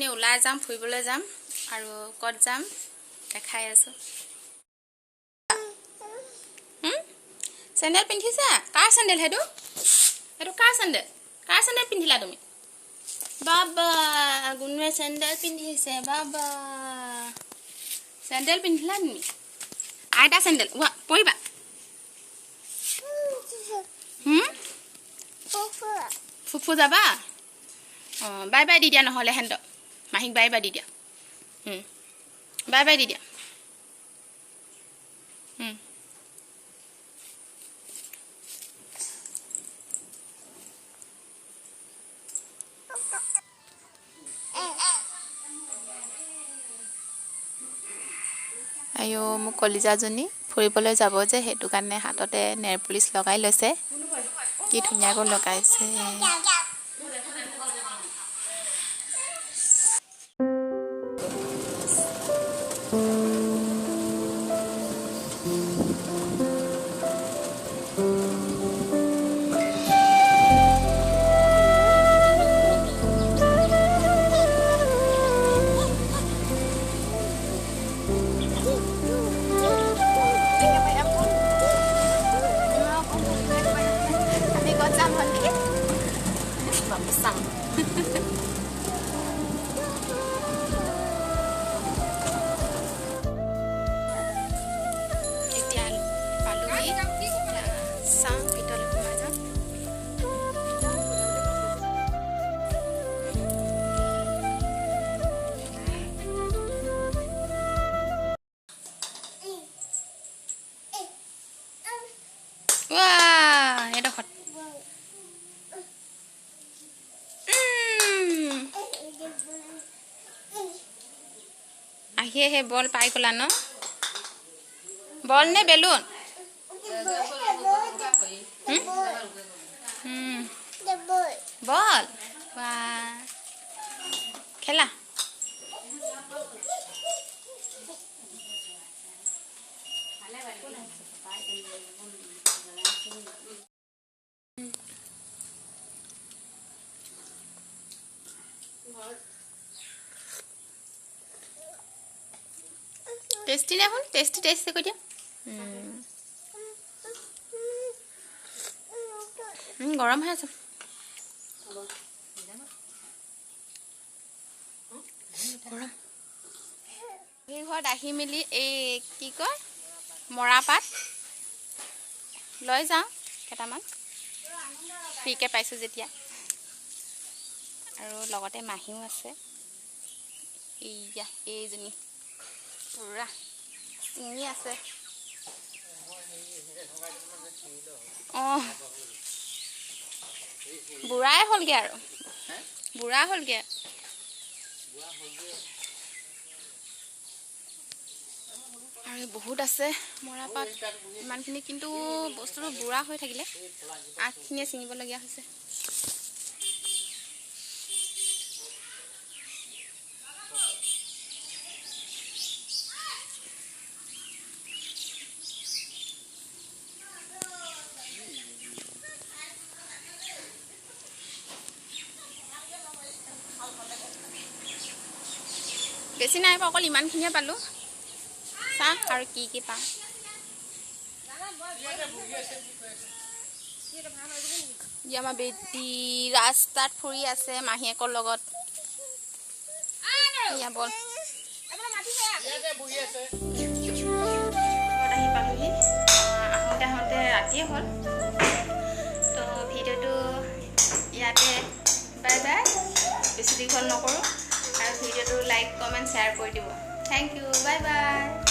ওলাই যাম ফুৰিবলৈ যাম আৰু কত যাম দেখাই আছো চেন্ডেল পিন্ধিছা কাৰ চেন্ডেল হেডু এটো কাৰ চেন্ডেল পিন্ধিলা তুমি বাবা গুনুৱে চেন্ডেল পিন্ধিছে বাবা চেন্ডেল পিন্ধিলা নি আইতা চেন্ডেল ওয়া পইবা ফুফু যাবা বাই বাই দি দিয়া নহলে হেন্দ মাহিক বাই বাই দি দিয়া বাই বাই দি দিয়া আয়ো মোক কলিজাজনী ফুৰিবলৈ যাব যে হেতু কাৰণে হাততে নেৰ পুলিচ লগাই লৈছে কি ধুনিয়াকৈ লগাইছে আহিয়ে বল পাই গলা ন বল নে বেলুন বল খেলা টেস্টি না হল টেস্টি কই দিয়া গরম হয়ে আছে এই ঘৰত আহি মিলি এই কি কয় মৰা পাত লৈ যাওঁ কেটামান ফ্ৰীকে পাইছো যেতিয়া আৰু লগতে মাহিও আছে এইয়া এইজনী পুৰা চিঙি আছে বুঢ়াই হ'লগে আৰু বুঢ়া হ'লগে আৰু বহুত আছে মৰাপাত ইমানখিনি কিন্তু বস্তুটো বুঢ়া হৈ থাকিলে আগখিনিয়ে ছিঙিবলগীয়া হৈছে বেছি নাই অকল ইমানখিনিয়ে পালো চাহ আৰু কি পাওঁ আমাৰ বেটি ৰাস্তাত ফুৰি আছে মাহীয়েকৰ লগত এয়া বল আহি পালোহি আহোঁতে ৰাতিয়ে হ'ল তো ভিডিঅ'টো ইয়াতে বাই বাই বেছি দীঘল নকৰোঁ আৰু ভিডিঅ'টো লাইক কমেণ্ট শ্বেয়াৰ কৰি দিব থেংক ইউ বাই বাই